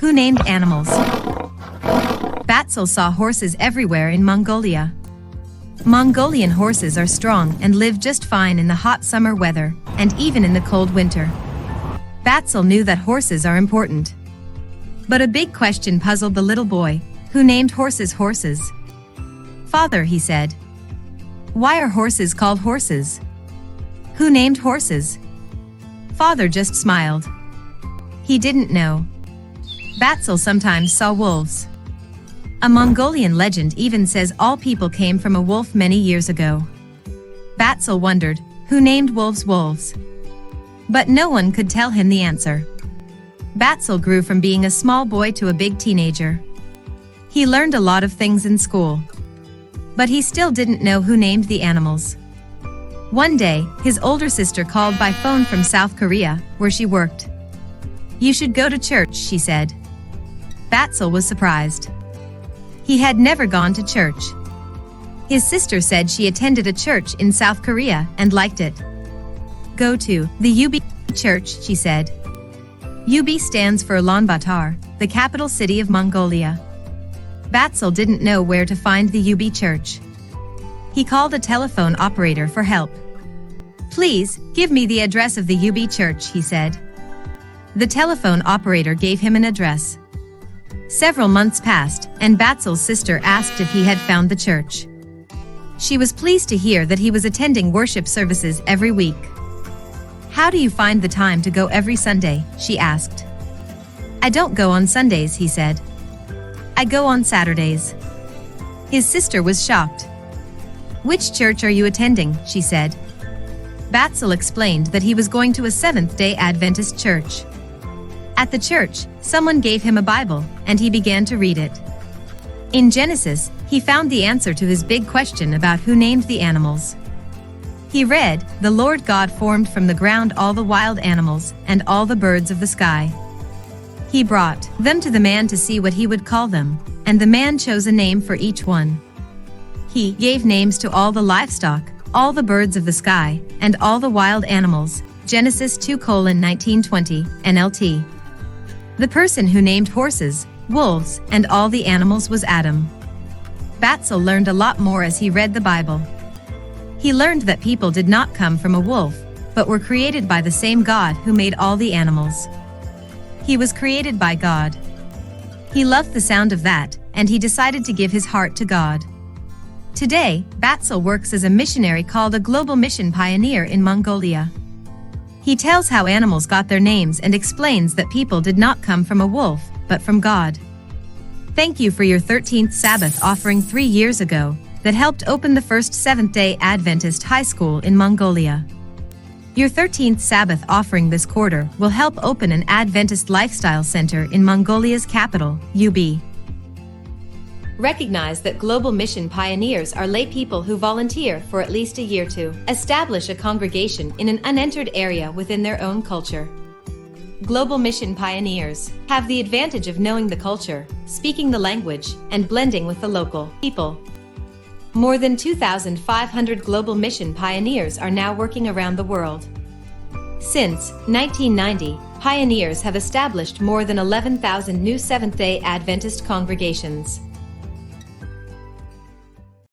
Who named animals? Batzul saw horses everywhere in Mongolia. Mongolian horses are strong and live just fine in the hot summer weather, and even in the cold winter. Batzul knew that horses are important. But a big question puzzled the little boy. Who named horses horses? Father, he said. Why are horses called horses? Who named horses? Father just smiled. He didn't know. Batzul sometimes saw wolves. A Mongolian legend even says all people came from a wolf many years ago. Batzul wondered, who named wolves wolves? But no one could tell him the answer. Batzul grew from being a small boy to a big teenager. He learned a lot of things in school. But he still didn't know who named the animals. One day, his older sister called by phone from South Korea, where she worked. You should go to church, she said. Batzul was surprised. He had never gone to church. His sister said she attended a church in South Korea and liked it. Go to the UB church, she said. UB stands for Ulaanbaatar, the capital city of Mongolia. Batzul didn't know where to find the UB church. He called a telephone operator for help. Please, give me the address of the UB church, he said. The telephone operator gave him an address. Several months passed, and Batzul's sister asked if he had found the church. She was pleased to hear that he was attending worship services every week. How do you find the time to go every Sunday? She asked. I don't go on Sundays, he said. I go on Saturdays. His sister was shocked. Which church are you attending? She said. Batzul explained that he was going to a Seventh-day Adventist church. At the church, someone gave him a Bible, and he began to read it. In Genesis, he found the answer to his big question about who named the animals. He read, "The Lord God formed from the ground all the wild animals and all the birds of the sky. He brought them to the man to see what he would call them, and the man chose a name for each one. He gave names to all the livestock, all the birds of the sky, and all the wild animals." Genesis 2:1920, NLT. The person who named horses, wolves, and all the animals was Adam. Batzul learned a lot more as he read the Bible. He learned that people did not come from a wolf, but were created by the same God who made all the animals. He was created by God. He loved the sound of that, and he decided to give his heart to God. Today, Batzul works as a missionary called a global mission pioneer in Mongolia. He tells how animals got their names and explains that people did not come from a wolf, but from God. Thank you for your 13th Sabbath offering 3 years ago that helped open the first Seventh-day Adventist high school in Mongolia. Your 13th Sabbath offering this quarter will help open an Adventist lifestyle center in Mongolia's capital, UB. Recognize that global mission pioneers are lay people who volunteer for at least a year to establish a congregation in an unentered area within their own culture. Global mission pioneers have the advantage of knowing the culture, speaking the language, and blending with the local people. More than 2,500 global mission pioneers are now working around the world. Since 1990, pioneers have established more than 11,000 new Seventh-day Adventist congregations.